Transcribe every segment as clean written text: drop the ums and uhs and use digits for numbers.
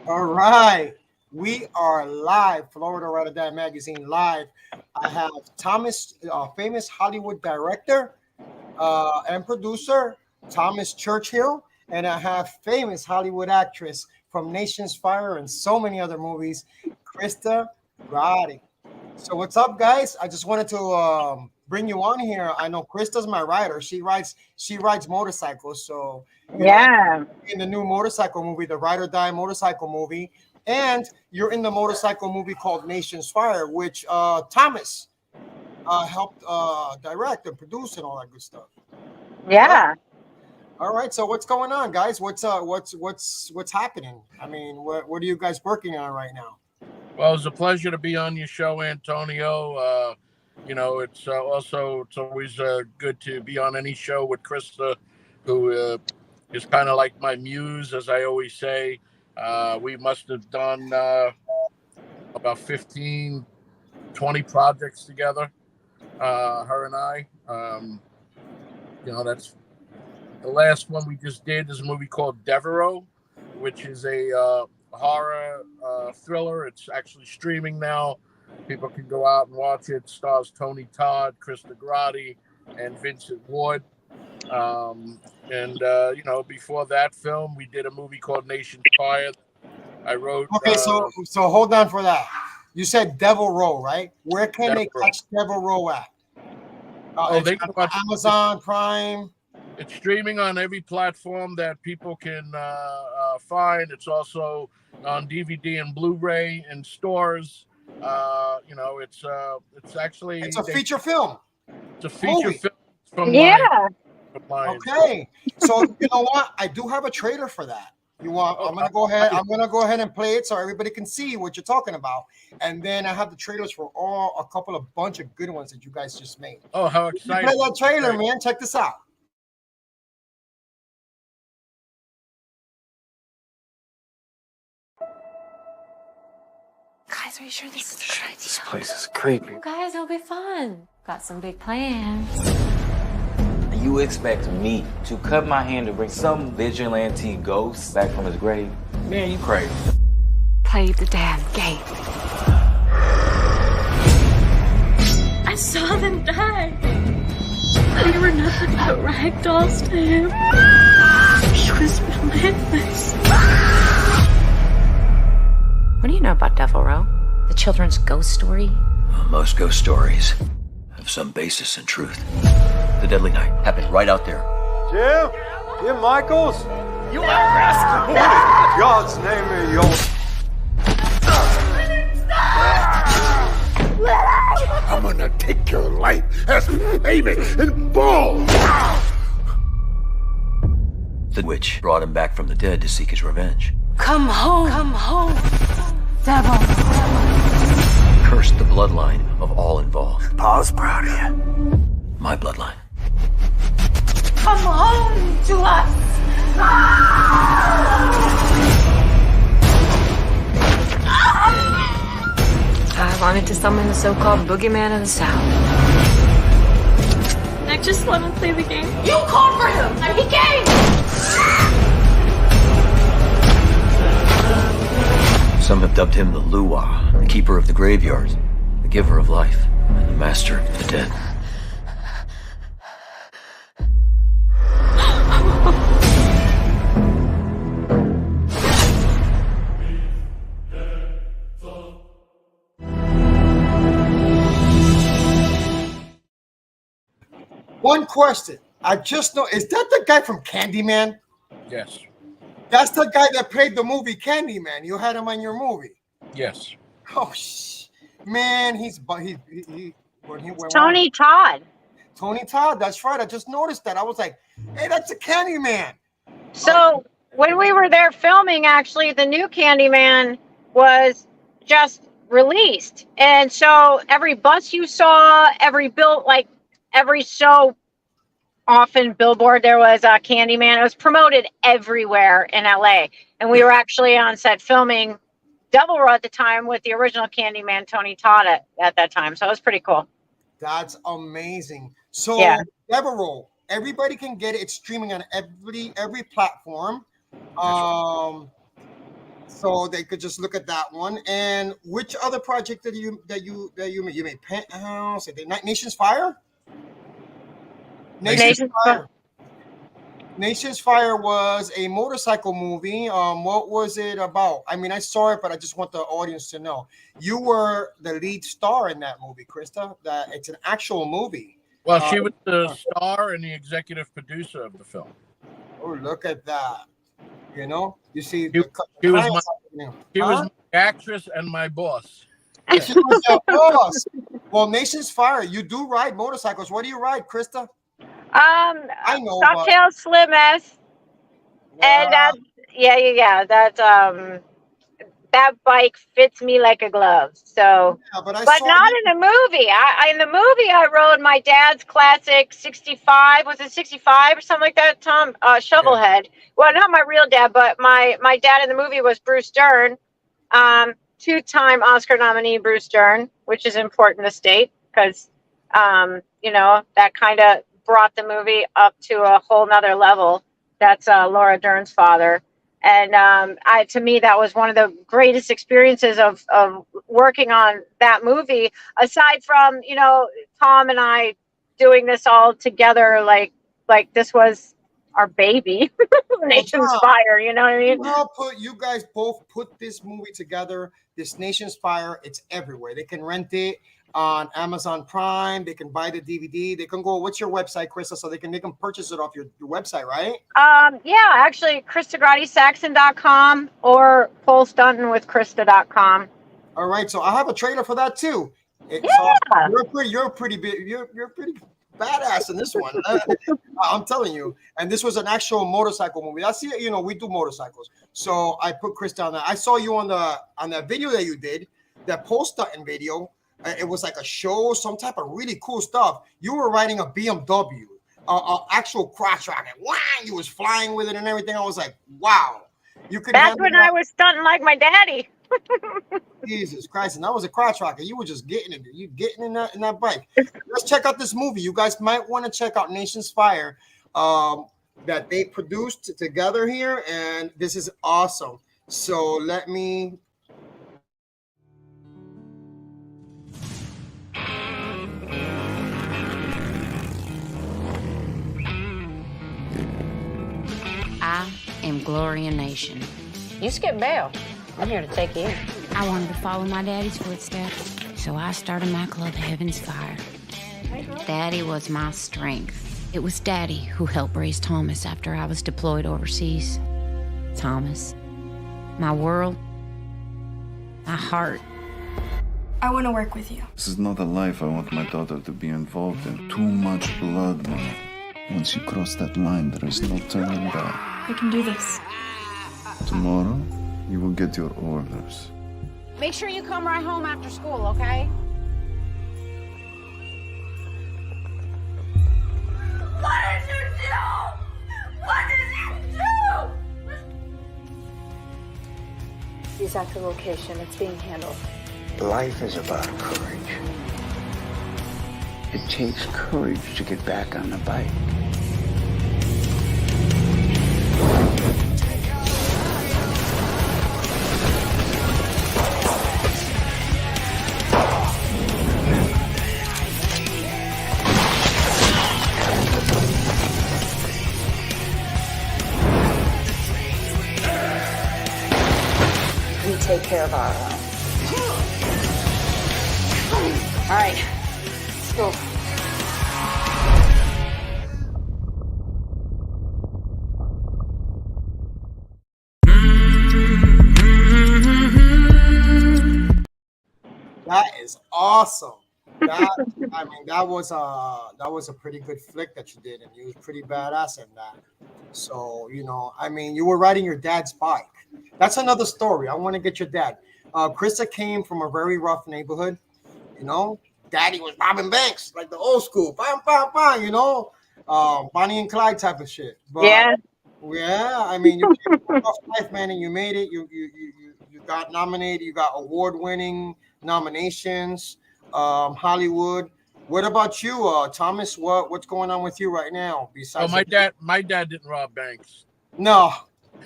All right, we are live, Florida Ride or Die Magazine live. I have Thomas, famous Hollywood director and producer, Thomas Churchill, and I have famous Hollywood actress from Nation's Fire and so many other movies, Krista Grotte. So what's up, guys? I just wanted to bring you on here. I know Krista's my rider. She rides motorcycles. So yeah, in the new motorcycle movie, the Ride or Die motorcycle movie, and you're in the motorcycle movie called Nation's Fire, which Thomas helped direct and produce and all that good stuff. Yeah. All right. So what's going on, guys? What's happening? I mean, what are you guys working on right now? Well, it's a pleasure to be on your show, Antonio. It's always good to be on any show with Krista, who is kind of like my muse, as I always say. We must have done about 15, 20 projects together, her and I. That's the last one we just did is a movie called Devereaux, which is a horror thriller. It's actually streaming now. People can go out and watch it. It stars Tony Todd, Krista Grotte, and Vincent Ward. Before that film, we did a movie called Nation's Fire. I wrote. Okay, so hold on for that. You said Devereaux, right? Where can they catch Devereaux at? They can watch Amazon Prime. It's streaming on every platform that people can find. It's also on DVD and Blu-ray in stores. It's actually a feature film. It's a feature film from Okay, so you know what? I do have a trailer for that. You want? I'm gonna go ahead. I'm gonna go ahead and play it so everybody can see what you're talking about, and then I have the trailers for a bunch of good ones that you guys just made. Oh, how exciting! Play that trailer, man. Check this out. Guys, are you sure this is a good idea? This place is creepy. Guys, it'll be fun. Got some big plans. You expect me to cut my hand to bring some vigilante ghost back from his grave? Man, you crazy. Play the damn game. I saw them die. They were nothing but rag dolls to him. He was relentless. What do you know about Devereaux? The children's ghost story? Most ghost stories have some basis in truth. The Deadly Night happened right out there. Jim Michaels? You rascal! God's name is yours. I'm gonna take your life as payment in full! The witch brought him back from the dead to seek his revenge. Come home, devil. Cursed the bloodline of all involved. Paul's proud of you. My bloodline. Come home to us. I wanted to summon the so-called boogeyman of the South. I just want to play the game. You called for him, and he came. Some have dubbed him the Luwa, the keeper of the graveyards, the giver of life, and the master of the dead. One question. I just know, is that the guy from Candyman? Yes. That's the guy that played the movie Candyman. You had him on your movie. Yes. Oh, man, Tony Todd. Tony Todd, that's right. I just noticed that. I was like, hey, that's a Candyman. So when we were there filming, actually, the new Candyman was just released. And so every bus you saw, every so often billboard, there was a Candyman. It was promoted everywhere in LA. And we were actually on set filming Devil Row at the time with the original Candyman, Tony Todd, at that time. So it was pretty cool. That's amazing. So yeah. Devil Row, everybody can get it. It's streaming on every platform. So they could just look at that one. And which other project that you made? You made Penthouse, Nation's Fire? Nation's Fire. Nation's Fire was a motorcycle movie. What was it about? I mean, I saw it, but I just want the audience to know. You were the lead star in that movie, Krista. That it's an actual movie. Well, she was the star and the executive producer of the film. Oh, look at that. You know, you see, she was my actress and my boss. She was your boss. Well, Nation's Fire, you do ride motorcycles. What do you ride, Krista? I know. Softail Slim S. Wow. And that bike fits me like a glove. So, yeah, but not in the movie. In the movie, I rode my dad's classic 65. Was it 65 or something like that, Tom? Shovelhead. Yeah. Well, not my real dad, but my dad in the movie was Bruce Dern, 2-time Oscar nominee Bruce Dern, which is important to state because, that kind of brought the movie up to a whole nother level. That's Laura Dern's father. And to me, that was one of the greatest experiences of working on that movie, aside from, Tom and I doing this all together, like this was our baby, Nation's Fire, you know what I mean? You guys both put this movie together, this Nation's Fire. It's everywhere. They can rent it on Amazon Prime. They can buy the DVD. They can go, what's your website, Krista? So they can purchase it off your website, right? Actually, KristaGrotteSaxon.com or PoleStuntingWithKrista.com. All right, so I have a trailer for that too. So you're pretty badass in this one. I'm telling you. And this was an actual motorcycle movie. That's we do motorcycles. So I put Krista on that. I saw you on that video that you did, that pole stunting video. It was like a show, some type of really cool stuff. You were riding a BMW, actual crotch rocket. Wow, you was flying with it and everything. I was like, wow. That's when I was stunting like my daddy. Jesus Christ, and that was a crotch rocket. You were just getting it. You getting in that bike. Let's check out this movie. You guys might want to check out Nation's Fire that they produced together here, and this is awesome. So let me. I am Gloria Nation. You skip bail. I'm here to take you in. I wanted to follow my daddy's footsteps, so I started my club, Heaven's Fire. Daddy was my strength. It was Daddy who helped raise Thomas after I was deployed overseas. Thomas, my world, my heart. I want to work with you. This is not a life I want my daughter to be involved in. Too much blood, Mom. Once you cross that line, there is no turning back. I can do this. Tomorrow, you will get your orders. Make sure you come right home after school, okay? What did you do? What did you do? He's at the location. It's being handled. Life is about courage. It takes courage to get back on the bike. We take care of our own. All right, let's go. That is awesome. that was a pretty good flick that you did, and you was pretty badass in that. So I mean, you were riding your dad's bike. That's another story. I want to get your dad. Krista came from a very rough neighborhood. Daddy was robbing banks like the old school. Bam, bam, bam. Bonnie and Clyde type of shit. But, yeah. I mean, you came from a rough life, man, and you made it. You got nominated. You got award-winning nominations. Hollywood. What about you, Thomas? What's going on with you right now? Besides, my dad didn't rob banks. No,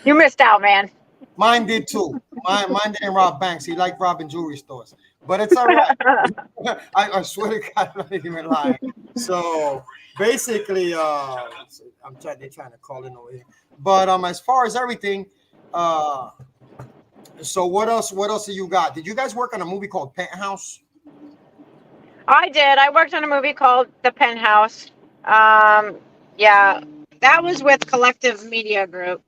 you missed out, man. Mine did too. Mine didn't rob banks. He liked robbing jewelry stores, but it's all right. I swear to God, I'm not even lying. So basically, they're trying to call in over here. But as far as everything, so what else do you got? Did you guys work on a movie called Penthouse? I did. I worked on a movie called The Penthouse. Yeah, that was with Collective Media Group,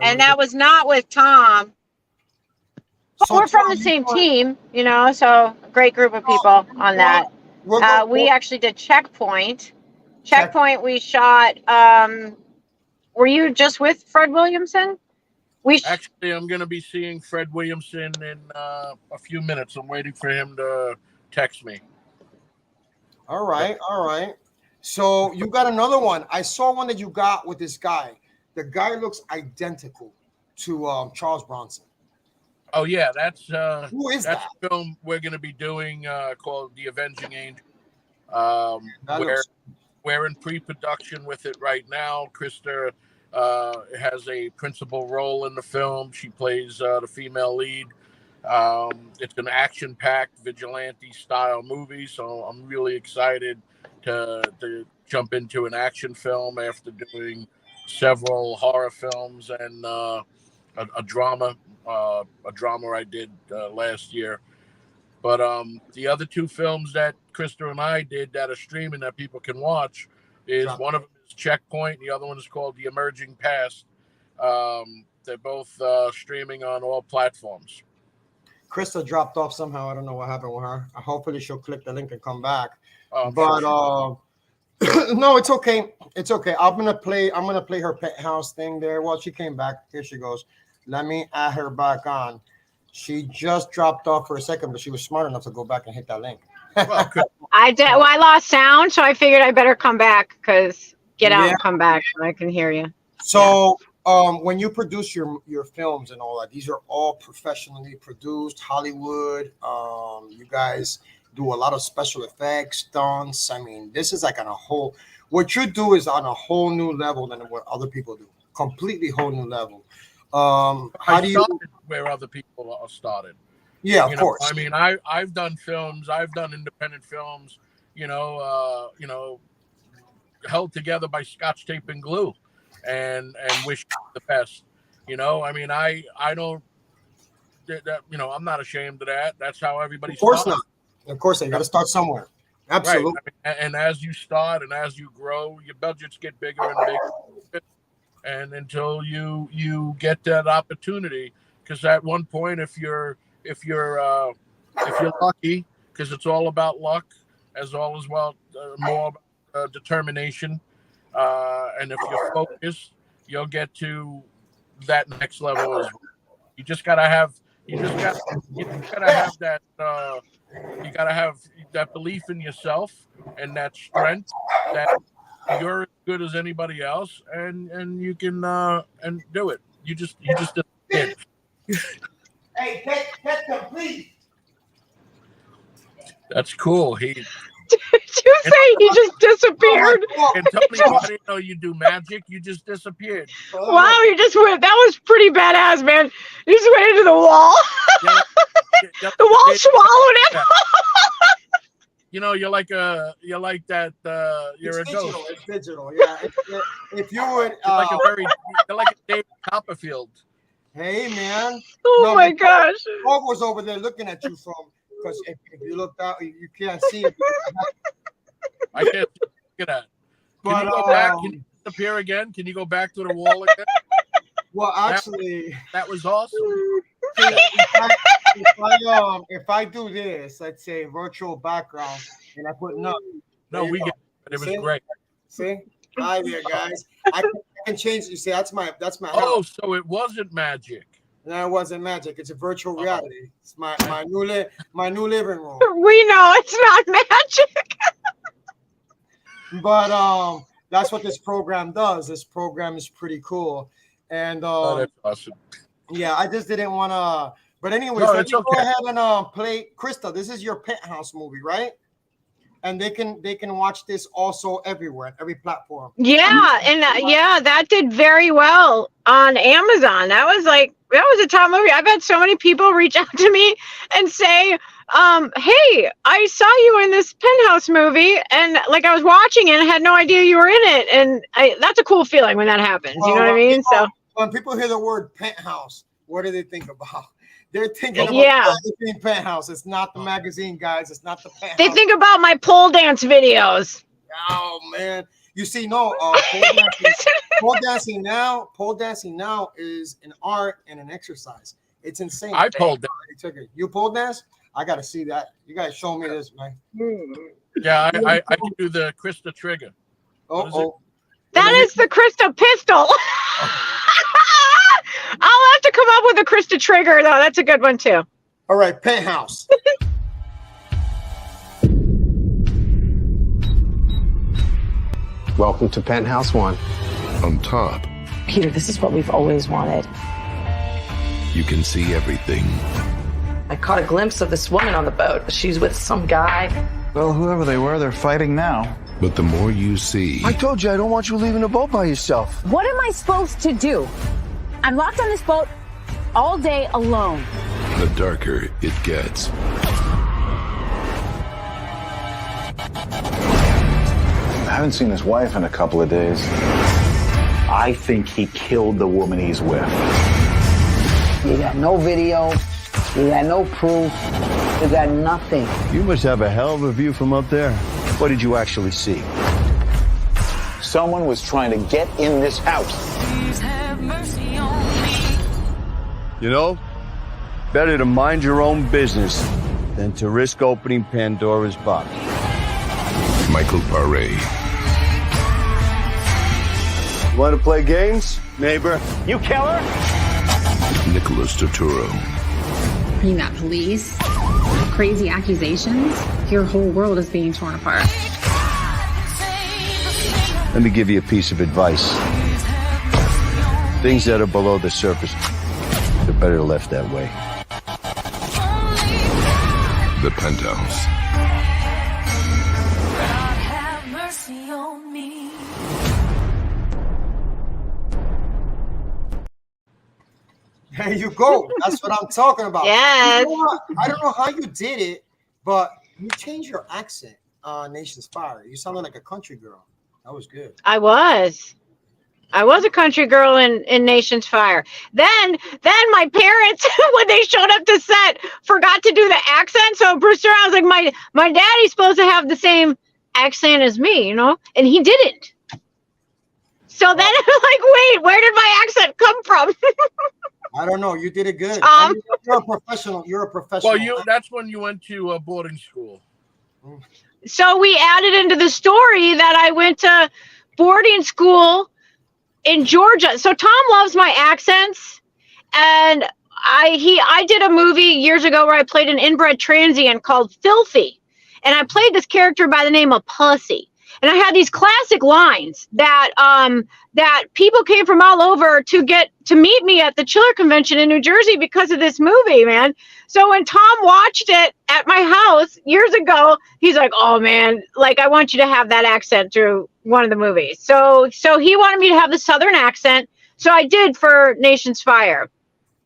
and that was not with Tom. But we're from the same team, so a great group of people on that. We actually did Checkpoint. Checkpoint, we shot. Were you just with Fred Williamson? Actually, I'm going to be seeing Fred Williamson in a few minutes. I'm waiting for him to text me. All right. So you got another one. I saw one that you got with this guy. The guy looks identical to Charles Bronson. Oh yeah, that's who is that's that? a film we're going to be doing called The Avenging Angel. We're in pre-production with it right now. Krista has a principal role in the film. She plays the female lead. It's an action-packed vigilante-style movie, so I'm really excited to jump into an action film after doing several horror films and a drama I did last year. But the other two films that Krista and I did that are streaming that people can watch is one of them is Checkpoint, the other one is called The Emerging Past. They're both streaming on all platforms. Krista dropped off somehow. I don't know what happened with her. Hopefully she'll click the link and come back. No, it's okay. It's okay. I'm gonna play her Penthouse thing there. Well, she came back. Here she goes. Let me add her back on. She just dropped off for a second, but she was smart enough to go back and hit that link. I did. Well, I lost sound, so I figured I better come back get out and come back so I can hear you. So when you produce your films and all that, these are all professionally produced, Hollywood. You guys do a lot of special effects, stunts. I mean, this is like on a whole. What you do is on a whole new level than what other people do. Completely whole new level. How do you? Where other people are started. Yeah, of course. I mean, I've done films. I've done independent films. Held together by Scotch tape and glue, and wish the best. I mean, I don't. I'm not ashamed of that. That's how everybody. Of course starts. not. Of course, you got to start somewhere. Absolutely. Right. And as you start and as you grow, your budgets get bigger and bigger. And until you get that opportunity, because at one point, if you're lucky, because it's all about luck, more about determination, and if you're focused, you'll get to that next level as well. You gotta have that. You gotta have that belief in yourself and that strength that you're as good as anybody else, and you can and do it. You just did. Hey, get complete. That's cool. Did you say he just disappeared? And Tony, I didn't know you do magic. You just disappeared. Wow, you just went. That was pretty badass, man. You just went into the wall. The wall swallowed it. You're like that. You're It's a digital, ghost. It's digital. Yeah. If you would, you're like a David Copperfield. Hey, man. Oh my gosh. Dog was over there looking at you because if you looked out, you can't see it. I can't look at that. Can you go back? Can you disappear again? Can you go back to the wall again? Well, actually, that was awesome. if I do this, let's say virtual background, and I put no. We get it. It was great. See, hi there, guys. I can change. You see, that's my. Oh, house. so it wasn't magic. No, it wasn't magic. It's a virtual reality. It's my new living room. We know it's not magic. But that's what this program does. This program is pretty cool, and that's awesome. Yeah, I just didn't want to. But anyways, let's go ahead and play Krista. This is your Penthouse movie, right? And they can watch this also everywhere, every platform. Yeah, and that did very well on Amazon. That was a top movie. I've had so many people reach out to me and say, hey, I saw you in this Penthouse movie, and I was watching it and had no idea you were in it. And that's a cool feeling when that happens. You know what I mean? So when people hear the word Penthouse, what do they think about? They're thinking about the magazine Penthouse. It's not the magazine, guys. It's not the Penthouse. They think about my pole dance videos. Oh man, you see, pole dancing now is an art and an exercise. It's insane. I pole dance. You pole dance? I gotta see that. You guys show me this, man. Yeah, I can do the Krista trigger. That is the Krista pistol. I'll have to come up with a Krista trigger, though. That's a good one, too. All right, Penthouse. Welcome to Penthouse 1. On top, Peter, this is what we've always wanted. you can see everything. I caught a glimpse of this woman on the boat. She's with some guy. Well, whoever they were, they're fighting now. But the more you see, I told you I don't want you leaving the boat by yourself. What am I supposed to do? I'm locked on this boat all day alone. the darker it gets. I haven't seen his wife in a couple of days. I think he killed the woman he's with. You got no video. You got no proof. You got nothing. You must have a hell of a view from up there. What did you actually see? Someone was trying to get in this house. Please have mercy on me. You know, better to mind your own business than to risk opening Pandora's box. Michael Paré. You want to play games, neighbor? You killer? Nicholas Turturro. Being that police, crazy accusations, your whole world is being torn apart. Let me give you a piece of advice. Things that are below the surface, they're better left that way. The Penthouse. God have mercy on me. There you go. That's what I'm talking about. Yes. You know, I don't know how you did it, but you changed your accent on Nation's Fire. You sounded like a country girl. That was good. I was a country girl in Nation's Fire. Then my parents, when they showed up to set, forgot to do the accent. So Brewster, I was like, my daddy's supposed to have the same accent as me, you know, and he didn't. So then I'm like, wait, where did my accent come from? I don't know. You did it good. You're a professional. You're a professional. Well, that's when you went to boarding school. So we added into the story that I went to boarding school in Georgia. So Tom loves my accents, and I did a movie years ago where I played an inbred transient called Filthy, and I played this character by the name of Pussy. And I had these classic lines that people came from all over to get to meet me at the Chiller Convention in New Jersey because of this movie, man. So when Tom watched it at my house years ago, he's like, "Oh man, like I want you to have that accent through one of the movies." So he wanted me to have the Southern accent. So I did for Nation's Fire.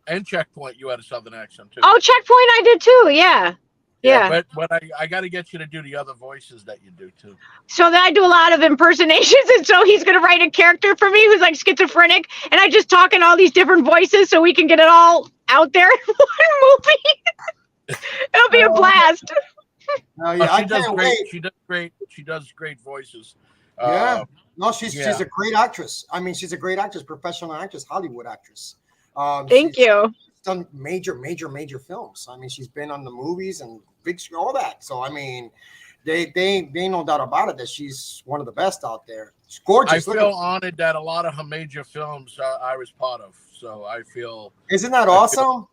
And Checkpoint, you had a Southern accent too. Oh, Checkpoint, I did too. Yeah. Yeah. But I got to get you to do the other voices that you do too. So then I do a lot of impersonations, and so he's going to write a character for me who's like schizophrenic, and I just talk in all these different voices so we can get it all out there in one movie. It'll be a blast. Oh, yeah, I does can't great. wait. She does great voices. Yeah. No, she's a great actress. I mean, she's a great actress, professional actress, Hollywood actress. Thank you. done major films. I mean, she's been on the movies and big screen, all that. So I mean, they no doubt about it that she's one of the best out there. She's gorgeous. I feel honored that a lot of her major films I was part of. So I feel. Isn't that awesome?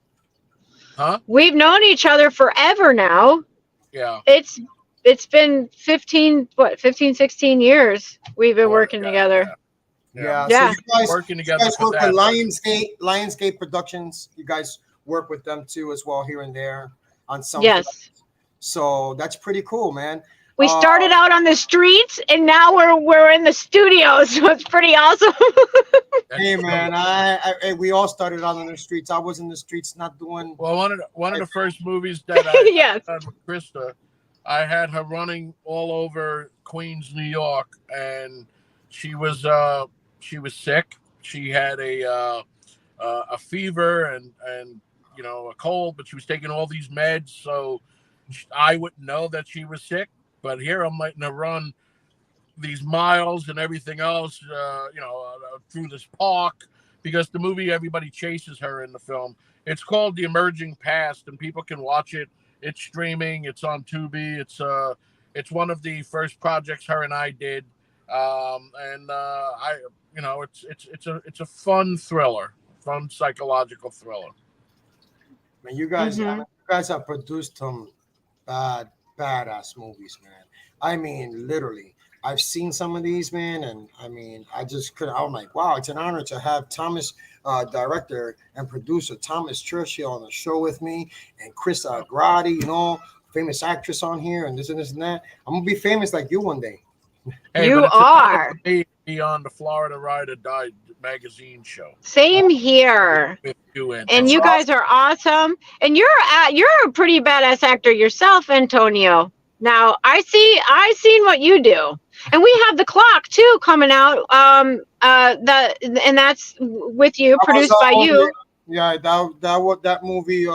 Huh? We've known each other forever now. Yeah. It's been 15, 16 years we've been working together. Yeah. Yeah. So you guys, working together you guys for work that. with Lionsgate Productions. You guys work with them too as well here and there on some. Yes. So that's pretty cool, man. We started out on the streets and now we're in the studios, so it's pretty awesome. Hey man, I we all started out on the streets. I was in the streets not doing. Well, one of the first movies that I Yes. done with Krista, I had her running all over Queens, New York, and she was sick. She had a fever and you know, a cold, but she was taking all these meds, so I wouldn't know that she was sick. But here I'm letting her run these miles and everything else, through this park, because the movie, everybody chases her in the film. It's called The Emerging Past, and people can watch it. It's streaming. It's on Tubi. It's one of the first projects her and I did, it's a fun thriller, fun psychological thriller. Man, you guys have produced some badass movies, man. I mean, literally. I've seen some of these, man, and I mean, I'm like, wow, it's an honor to have Thomas, director and producer Thomas Churchill on the show with me, and Krista Grotte, you know, famous actress on here, and this and that. I'm gonna be famous like you one day. Hey, you are. Be on the Florida Ride or Die magazine show. Same here. And you guys are awesome. And you're a pretty badass actor yourself, Antonio. Now I seen what you do, and we have The Clock too coming out. And that's with you, produced by you. Yeah, that movie.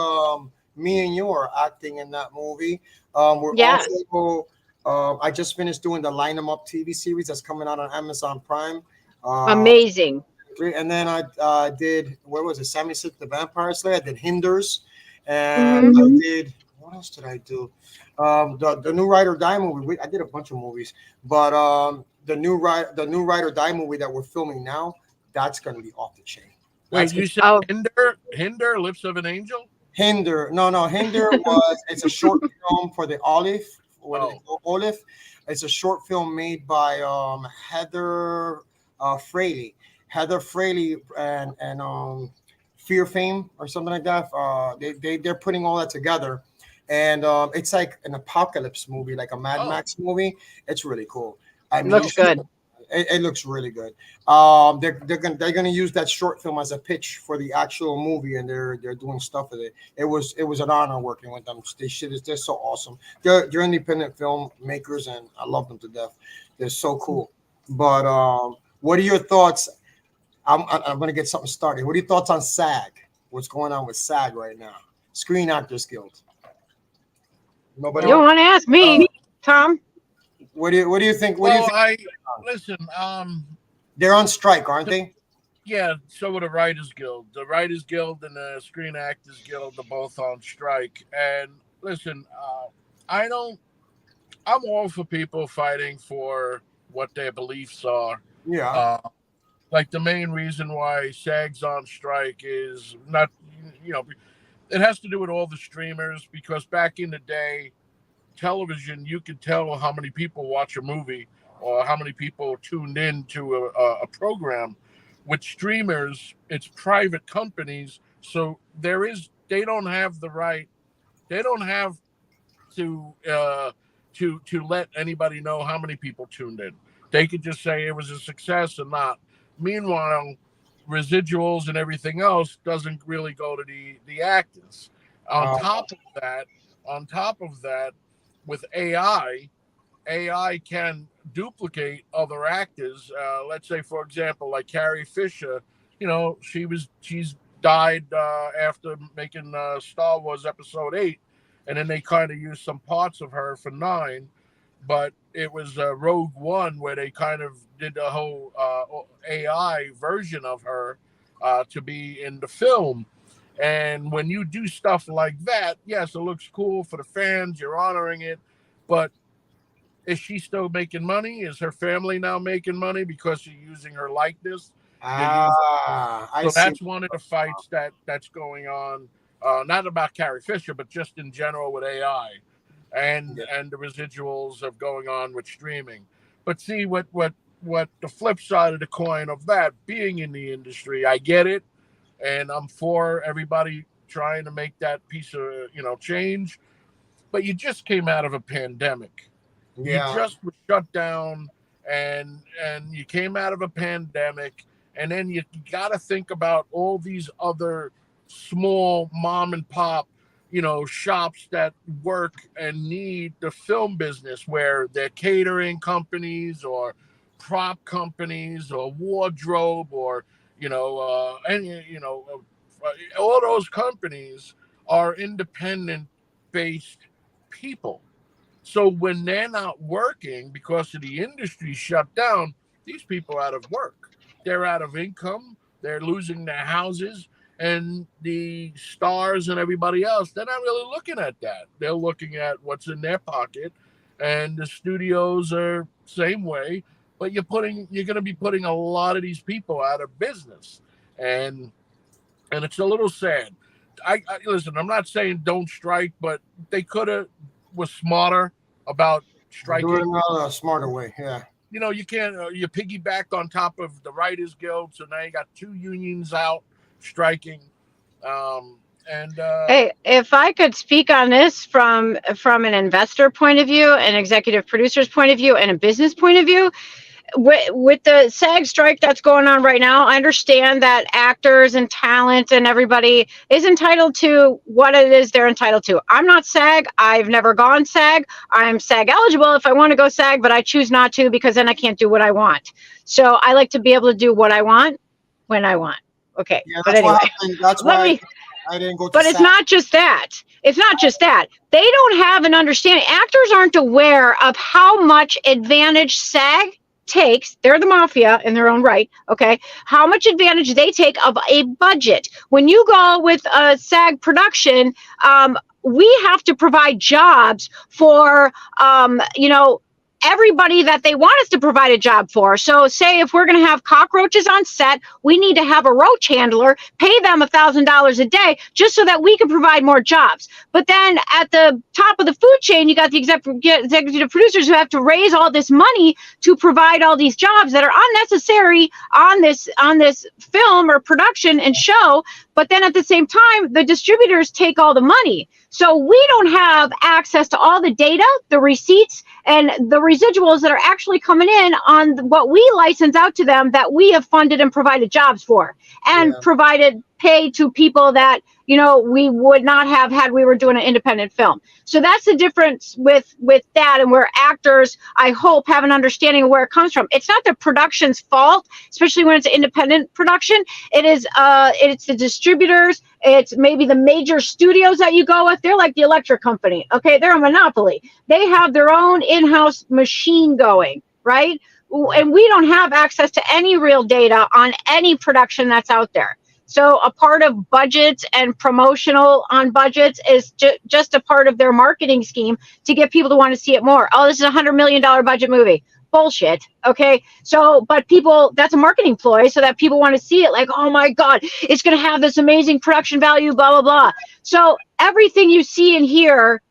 Me and you are acting in that movie. We're also. I just finished doing the Line 'Em Up TV series that's coming out on Amazon Prime. Amazing. And then I did, what was it? Sammy Silk the Vampire Slayer. I did Hinders, and I did, what else did I do? The new Ride or Die movie. I did a bunch of movies, but the new Ride or Die movie that we're filming now, that's going to be off the chain. Wait, you said Hinder, Lips of an Angel? Hinder, no, Hinder it's a short film for the Olive. Olive. It's a short film made by Heather Fraley. Heather Fraley and Fear Fame or something like that. They're putting all that together, and it's like an apocalypse movie, like a Mad Max movie. It's really cool. I mean, looks good. It looks really good. They're gonna use that short film as a pitch for the actual movie, and they're doing stuff with it. It was an honor working with them. They're so awesome. They're independent filmmakers, and I love them to death. They're so cool. But what are your thoughts? I'm gonna get something started. What are your thoughts on SAG? What's going on with SAG right now? Screen Actors Guild. Nobody. You don't want to ask me, Tom? What do you think? Listen. They're on strike, aren't they? Yeah. So are the Writers Guild. The Writers Guild and the Screen Actors Guild are both on strike. And listen, I'm all for people fighting for what their beliefs are. Yeah. Like the main reason why SAG's on strike is not, it has to do with all the streamers, because back in the day, television, you could tell how many people watch a movie or how many people tuned in to a program. With streamers, it's private companies, so they don't have the right, they don't have to let anybody know how many people tuned in. They could just say it was a success or not. Meanwhile, residuals and everything else doesn't really go to the actors. On top of that, with AI can duplicate other actors. Let's say, for example, like Carrie Fisher, she's died after making Star Wars Episode 8, and then they kind of used some parts of her for 9, but it was Rogue One where they kind of did the whole AI version of her to be in the film. And when you do stuff like that, yes, it looks cool for the fans. You're honoring it, but is she still making money? Is her family now making money because you're using her likeness? So that's one of the fights that's going on. Not about Carrie Fisher, but just in general with AI and the residuals of going on with streaming. But see what the flip side of the coin of that, being in the industry, I get it, and I'm for everybody trying to make that piece of change. But you just came out of a pandemic. Yeah. You just were shut down, and you came out of a pandemic, and then you got to think about all these other small mom and pop, shops that work and need the film business, where they're catering companies or prop companies or wardrobe or all those companies are independent based people. So when they're not working because of the industry shut down, these people are out of work. They're out of income. They're losing their houses. And the stars and everybody else, they're not really looking at that. They're looking at what's in their pocket. And the studios are same way. But you're going to be putting a lot of these people out of business. And it's a little sad. I listen, I'm not saying don't strike, but they could have was smarter about striking. Do it a smarter way, yeah. You can't. You piggybacked on top of the Writers Guild, so now you got 2 unions out striking. Hey, if I could speak on this from an investor point of view, an executive producer's point of view, and a business point of view. With the SAG strike that's going on right now, I understand that actors and talent and everybody is entitled to what it is they're entitled to. I'm not SAG. I've never gone SAG. I'm SAG eligible if I want to go SAG, but I choose not to because then I can't do what I want. So I like to be able to do what I want when I want. Okay. Yeah, but anyway, that's why I didn't go to But SAG. it's not just that. It's not just that. They don't have an understanding. Actors aren't aware of how much advantage SAG takes. They're the mafia in their own right. Okay, how much advantage they take of a budget. When you go with a SAG production, we have to provide jobs for everybody that they want us to provide a job for. So say if we're going to have cockroaches on set, we need to have a roach handler, pay them $1,000 a day just so that we can provide more jobs. But then at the top of the food chain, you got the executive producers who have to raise all this money to provide all these jobs that are unnecessary on this film or production and show. But then at the same time, the distributors take all the money. So we don't have access to all the data, the receipts, and the residuals that are actually coming in on what we license out to them that we have funded and provided jobs for and provided pay to people that, we would not have had we were doing an independent film. So that's the difference with that, and where actors, I hope, have an understanding of where it comes from. It's not the production's fault, especially when it's an independent production. It's the distributors. It's maybe the major studios that you go with. They're like the electric company. Okay, they're a monopoly. They have their own in-house machine going, right? And we don't have access to any real data on any production that's out there. So a part of budgets and promotional on budgets is just a part of their marketing scheme to get people to want to see it more. Oh, this is a $100 million budget movie. Bullshit. Okay. So, but people, that's a marketing ploy so that people want to see it, like, oh my God, it's going to have this amazing production value, blah, blah, blah. So everything you see and hear,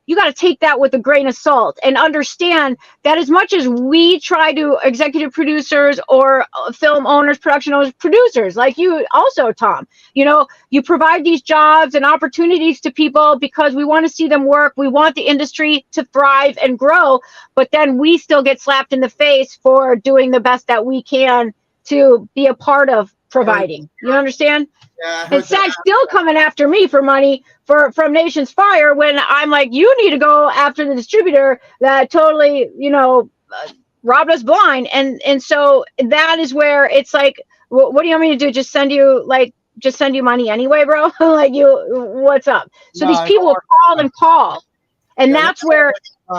you got to take that with a grain of salt and understand that as much as we try to, executive producers or film owners, production owners, producers like you also, Tom, you provide these jobs and opportunities to people because we want to see them work. We want the industry to thrive and grow, but then we still get slapped in the face for doing the best that we can to be a part of providing. You understand? Yeah, and SAG's still coming after me for money from Nation's Fire when I'm like, you need to go after the distributor that totally, robbed us blind. And so that is where it's like, what do you want me to do? Just send you money anyway, bro? What's up? So these people will call and call. And that's where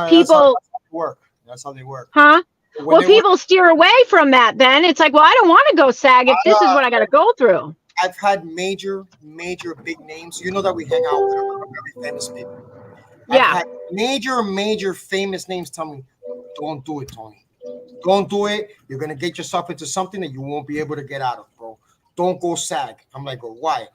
people work. That's how they work. Huh? Well, people steer away from that then. It's like, well, I don't want to go SAG if this is what I got to go through. I've had major big names. You know that we hang out with very famous people. Yeah. I've had major famous names tell me, don't do it, Tony. Don't do it. You're gonna get yourself into something that you won't be able to get out of, bro. Don't go SAG. I'm like, well, why?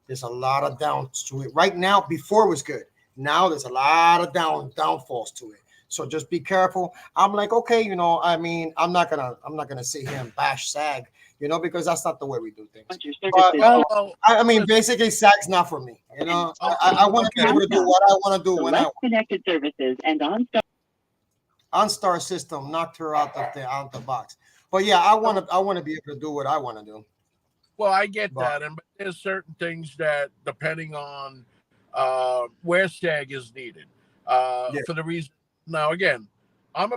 There's a lot of downs to it. Right now, before it was good. Now there's a lot of downfalls to it. So just be careful. I'm like, okay, you know, I mean, I'm not gonna sit here and bash SAG, you know, because that's not the way we do things. But I mean, basically, SAG's not for me. You know, I want to be able to do what I want to do when I want. Connected services and OnStar system knocked her out the box. But yeah, I want to be able to do what I want to do. Well, I get that, and there's certain things that, depending on where SAG is needed, for the reason. Now, again, I'm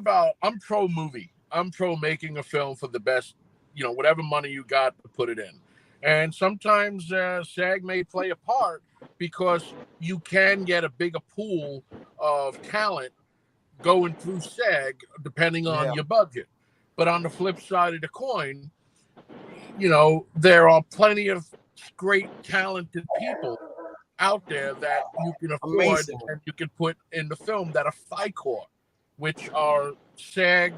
pro movie. I'm pro making a film for the best, you know, whatever money you got to put it in. And sometimes SAG may play a part because you can get a bigger pool of talent going through SAG depending on your budget. But on the flip side of the coin, you know, there are plenty of great talented people out there that you can afford and you can put in the film that are FICOR, which are SAG,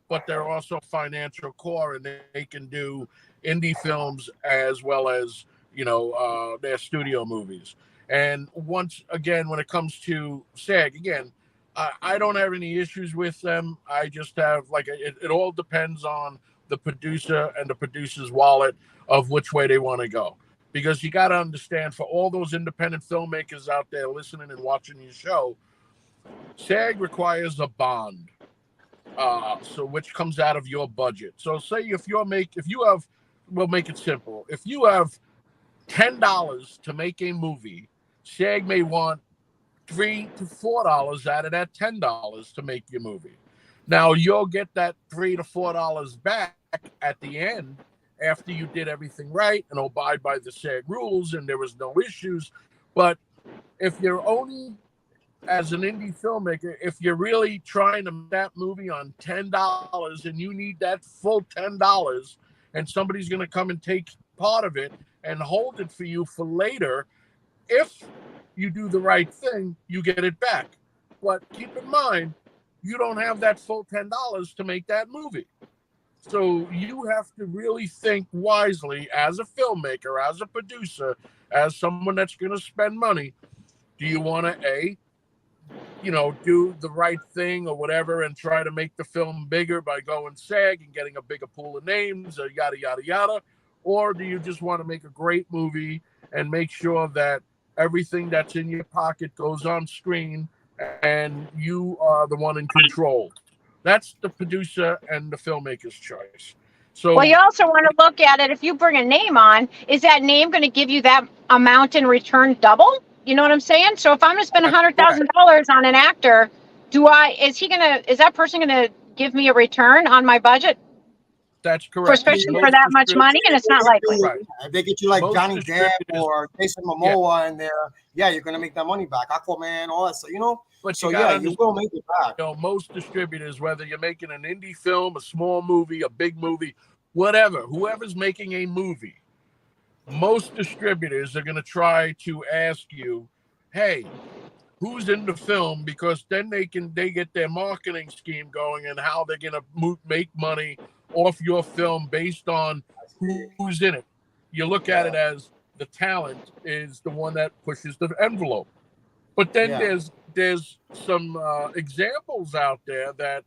but they're also financial core, and they can do indie films as well as, you know, their studio movies. And once again, when it comes to SAG, again, I don't have any issues with them. I just have, like, it all depends on the producer and the producer's wallet of which way they want to go. Because you got to understand, for all those independent filmmakers out there listening and watching your show, SAG requires a bond, so which comes out of your budget. So say we'll make it simple. If you have $10 to make a movie, SAG may want $3 to $4 out of that $10 to make your movie. Now you'll get that $3 to $4 back at the end, after you did everything right and abide by the SAG rules and there was no issues. But if you're only, as an indie filmmaker, if you're really trying to make that movie on $10 and you need that full $10 and somebody's going to come and take part of it and hold it for you for later, if you do the right thing, you get it back. But keep in mind, you don't have that full $10 to make that movie. So you have to really think wisely as a filmmaker, as a producer, as someone that's going to spend money. Do you want to, do the right thing or whatever and try to make the film bigger by going SAG and getting a bigger pool of names or yada, yada, yada? Or do you just want to make a great movie and make sure that everything that's in your pocket goes on screen and you are the one in control? That's the producer and the filmmaker's choice. So, well, you also want to look at it. If you bring a name on, is that name going to give you that amount in return double? You know what I'm saying? So if I'm going to spend $100,000 on an actor, is that person going to give me a return on my budget? That's correct. Especially for that much money, and it's not likely. Right. If they get you like Johnny Depp or Jason Momoa in there, you're going to make that money back. Aquaman, all that stuff, you know? But so you will make it back. You know, most distributors, whether you're making an indie film, a small movie, a big movie, whatever, whoever's making a movie, most distributors are going to try to ask you, hey, who's in the film? Because then they get their marketing scheme going and how they're going to make money off your film based on who's in it. You look at it as the talent is the one that pushes the envelope. But then there's some examples out there that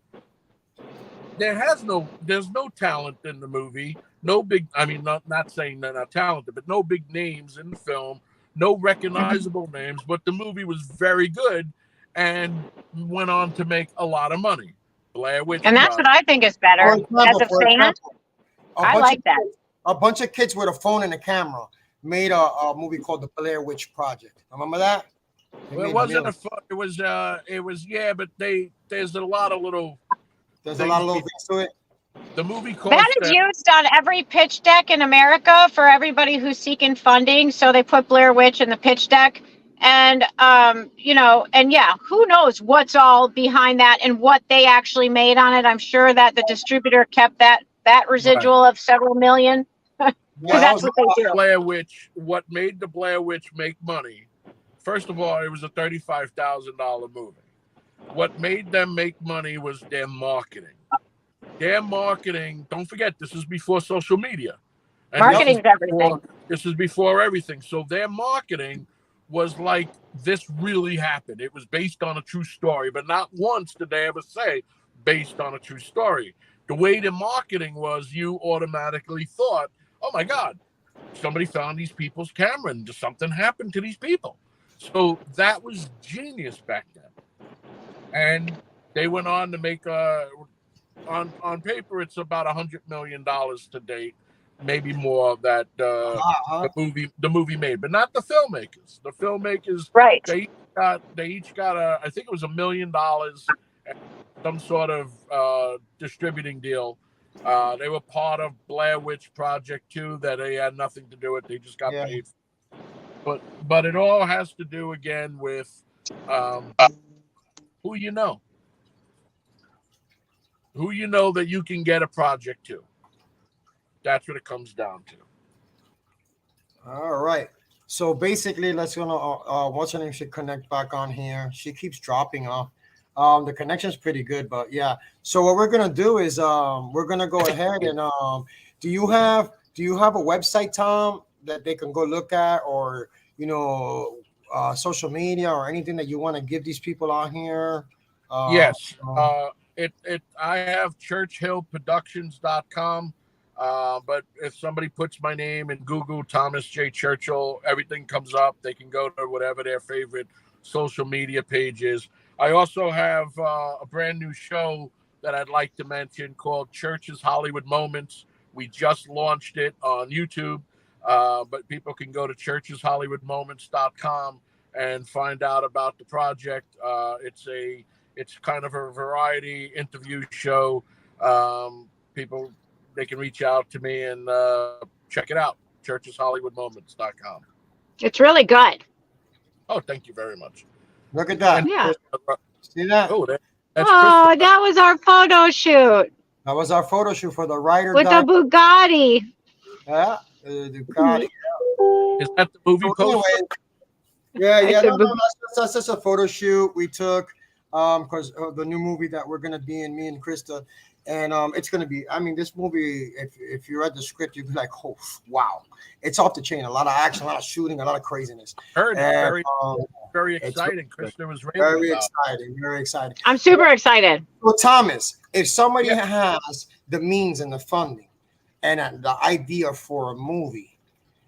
there's no talent in the movie. No big, not saying they're not talented, but no big names in the film, no recognizable names, but the movie was very good and went on to make a lot of money. Blair Witch. And that's what I think is better. As a fan, I like that. A bunch of kids with a phone and a camera made a movie called The Blair Witch Project. Remember that? Well, it wasn't it was but there's a lot of little things to it. The movie that is used on every pitch deck in America for everybody who's seeking funding. So they put Blair Witch in the pitch deck. And, who knows what's all behind that and what they actually made on it. I'm sure that the distributor kept that residual of several million. Because that's what they do. What made the Blair Witch make money? First of all, it was a $35,000 movie. What made them make money was their marketing. Their marketing, don't forget, this is before social media. And Marketing's everything. This is before everything. So their marketing was like, this really happened. It was based on a true story, but not once did they ever say based on a true story. The way the marketing was, you automatically thought, oh my God, somebody found these people's camera and something happened to these people. So that was genius back then. And they went on to make on paper, it's about $100 million to date, maybe more that the movie made, but not the filmmakers. The filmmakers, right? They each got I think it was $1 million, and some sort of distributing deal. They were part of Blair Witch Project 2 that they had nothing to do with. They just got paid. But it all has to do again with who you know. Who you know that you can get a project to. That's what it comes down to. All right. So basically, let's what's her name should connect back on here. She keeps dropping off. The connection's pretty good, but yeah. So what we're gonna do is we're gonna go ahead and do you have a website, Tom, that they can go look at, or social media or anything that you want to give these people on here? Yes. I have churchhillproductions.com. But if somebody puts my name in Google, Thomas J. Churchill, everything comes up. They can go to whatever their favorite social media page is. I also have a brand new show that I'd like to mention called Church's Hollywood Moments. We just launched it on YouTube, but people can go to churcheshollywoodmoments.com and find out about the project. It's kind of a variety interview show. People, they can reach out to me and check it out. churcheshollywoodmoments.com. It's really good. Oh, thank you very much. Look at that. Yeah. See that? Oh, that's Krista. That was our photo shoot. That was our photo shoot for the Rider with the Bugatti. Yeah, the Bugatti. Is that the movie poster? Yeah. That's just a photo shoot we took because of the new movie that we're gonna be in, me and Krista. And it's going to be, I mean, this movie, if you read the script, you'd be like, oh, wow. It's off the chain. A lot of action, a lot of shooting, a lot of craziness. Heard it. Very exciting. Krista was very exciting. Very exciting. I'm super excited. So, Thomas, if somebody has the means and the funding and the idea for a movie,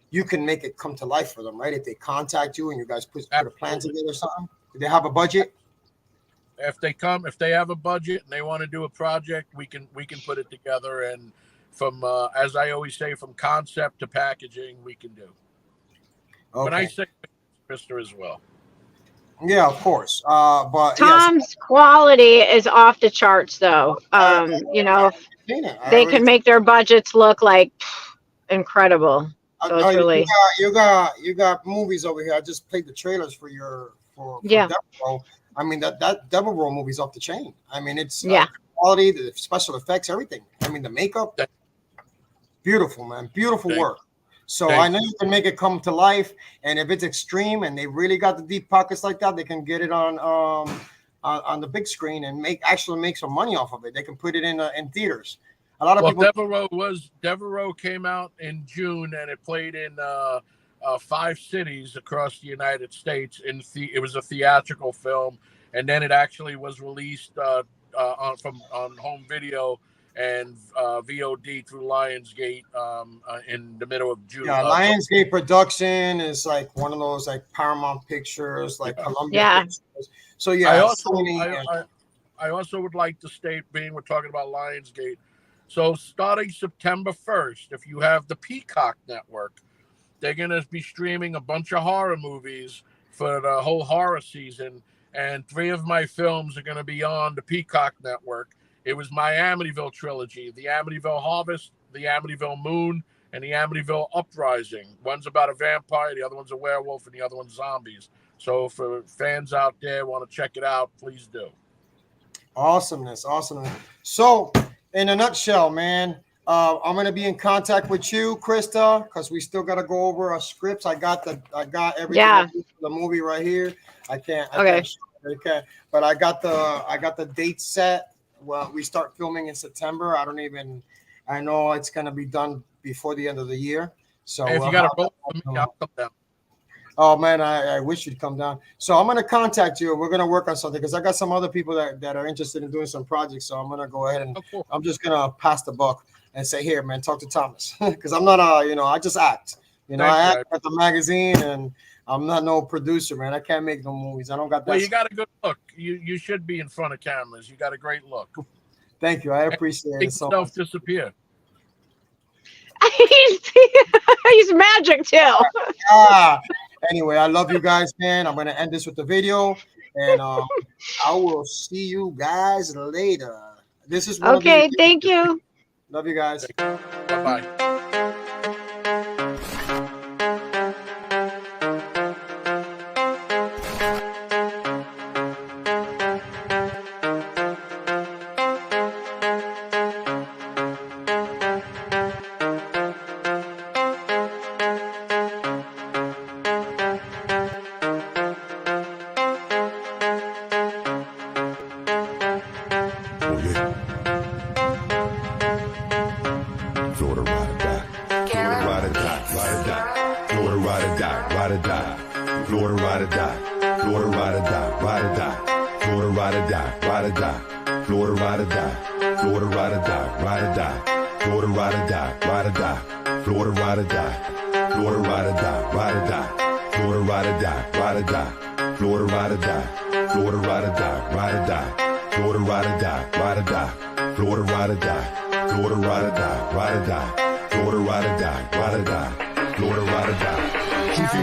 you can make it come to life for them, right? If they contact you and you guys put a plan together or something, do they have a budget? If they have a budget and they want to do a project, we can put it together. And from as I always say, from concept to packaging, we can do. Okay. When I say Krista as well. Yeah, of course. But Tom's quality is off the charts, though. They can make their budgets look like incredible. So it's really you got movies over here. I just played the trailers for Devil. I mean, that Devil Roll movie's off the chain. I mean, it's quality, the special effects, everything. I mean, the makeup, beautiful, man, beautiful work. So I know you can make it come to life, and if it's extreme and they really got the deep pockets like that, they can get it on the big screen and make some money off of it. They can put it in theaters. A lot of people. Devil Roll came out in June, and it played in 5 cities across the United States. It was a theatrical film, and then it actually was released on home video and VOD through Lionsgate in the middle of June. Yeah, Lionsgate Production is like one of those like Paramount Pictures, like Columbia Pictures. So yeah, I also would like to state, being we're talking about Lionsgate, so starting September 1st, if you have the Peacock network, they're going to be streaming a bunch of horror movies for the whole horror season, and 3 of my films are going to be on the Peacock network. It was my Amityville trilogy, the Amityville Harvest, the Amityville Moon, and the Amityville Uprising. One's about a vampire, the other one's a werewolf, and the other one's zombies. So for fans out there want to check it out, please do. Awesomeness. So in a nutshell, man, I'm gonna be in contact with you, Krista, because we still gotta go over our scripts. I got everything for the movie right here. I can't. But I got the date set. Well, we start filming in September. I know it's gonna be done before the end of the year. So if you got a role for me, I'll come down. Oh man, I wish you'd come down. So I'm gonna contact you. We're gonna work on something because I got some other people that are interested in doing some projects. So I'm gonna go ahead and I'm just gonna pass the buck and say, here, man, talk to Thomas because I'm not I just act. I act at the magazine and I'm not no producer, man. I can't make no movies. I don't got that. Well, you got a good look. You should be in front of cameras. You got a great look. Thank you. I appreciate it so much. Disappear. He's magic too. Anyway, I love you guys, man. I'm going to end this with the video, and I will see you guys later. This is okay. Thank you. Love you guys. Bye-bye.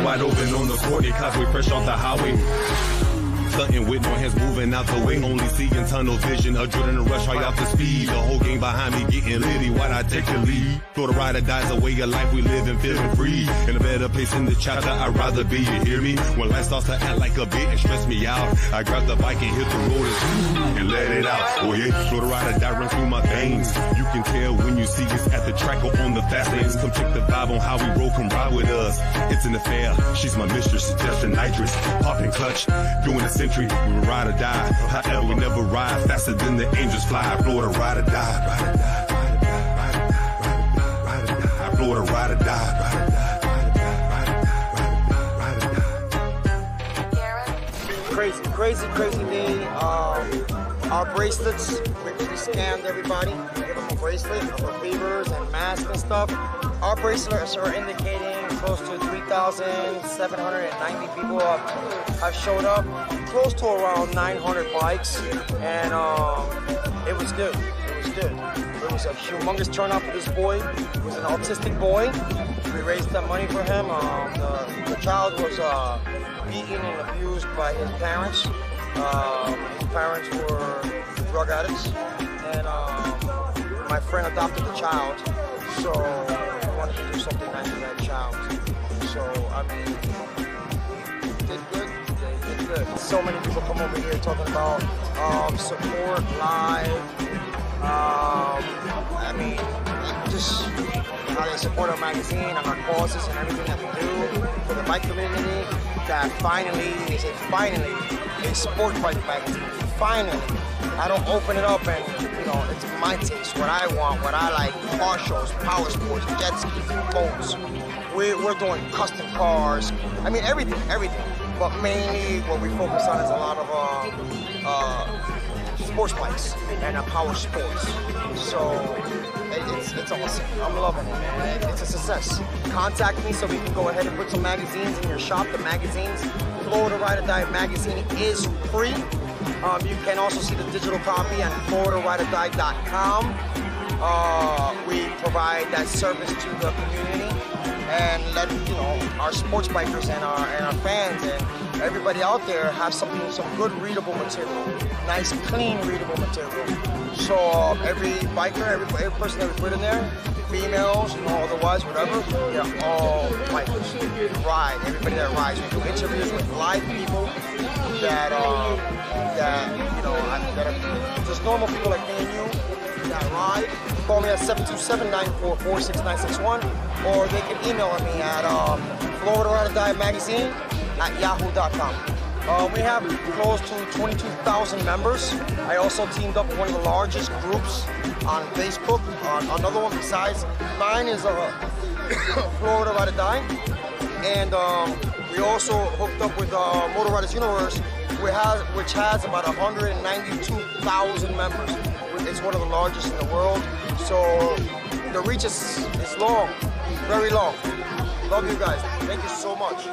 Wide open on the court, it cause we fresh off the highway. Stunting with no hands moving out the way. Only seeing tunnel vision, adrenaline rush high off the speed. The whole game behind me getting litty. Why'd I take the lead? Florida ride or die's a way of life we live and feeling free. In a better place in the chapter, I'd rather be. You hear me? When life starts to act like a bit and stress me out, I grab the bike and hit the road and let it out. Oh yeah, Florida ride or die runs through my veins. You can tell when you see us at the track or on the fast lanes. Come check the vibe on how we roll, come ride with us. It's an affair. She's my mistress, just a nitrous. Popping clutch, doing a century. We will ride or die. However, we never ride faster than the angels fly. Florida ride or die. Ride or die. Ride or die. Ride or die. Ride or die. Florida ride or die. Ride or die. Ride or die. Crazy day. Our bracelets, we scanned everybody, give them a bracelet for fevers and masks and stuff. Our bracelets are indicating close to 3,790 people have showed up, close to around 900 bikes, and it was good. It was a humongous turnout for this boy. He was an autistic boy. We raised that money for him. The child was beaten and abused by his parents. His parents were drug addicts, and my friend adopted the child, so we wanted to do something nice for that child. So, I mean, they did good. So many people come over here talking about support live. I mean, just how they support our magazine and our causes and everything that we do for the bike community. That finally, a sport bike magazine. Finally, I don't open it up and, it's my taste, what I want, what I like, car shows, power sports, jet skis, boats. We're doing custom cars. I mean, everything. But mainly what we focus on is a lot of sports bikes and power sports. So it's awesome. I'm loving it, man. It's a success. Contact me so we can go ahead and put some magazines in your shop. The magazines, Florida Ride or Die magazine is free. You can also see the digital copy on FloridaRideOrDie.com. We provide that service to the community and let our sports bikers and our fans and everybody out there have some good readable material, nice clean readable material. So every biker, every person that we put in there, females, otherwise, whatever, they're all bikers. Ride, everybody that rides. We do interviews with live people that are just normal people like me and you that ride. Call me at 727-944-6961, or they can email me at FloridaRideOrDie@yahoo.com. We have close to 22,000 members. I also teamed up with one of the largest groups on Facebook. Another one besides mine is Florida Ride or Die. And we also hooked up with Motor Riders Universe, which has about 192,000 members. It's one of the largest in the world. So the reach is long, very long. Love you guys. Thank you so much.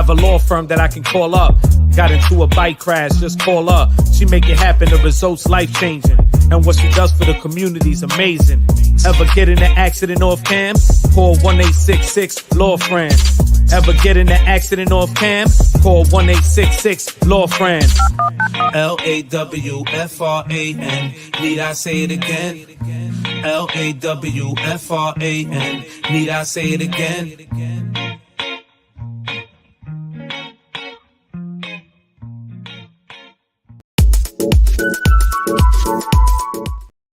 A law firm that I can call up. Got into a bike crash, just call up. She make it happen, the results life-changing. And what she does for the community's amazing. Ever get in an accident off cam? Call 1-866 Law Friends. Ever get in an accident off cam? Call 1-866 Law Friends. LAWFRAN. Need I say it again? LAWFRAN. Need I say it again?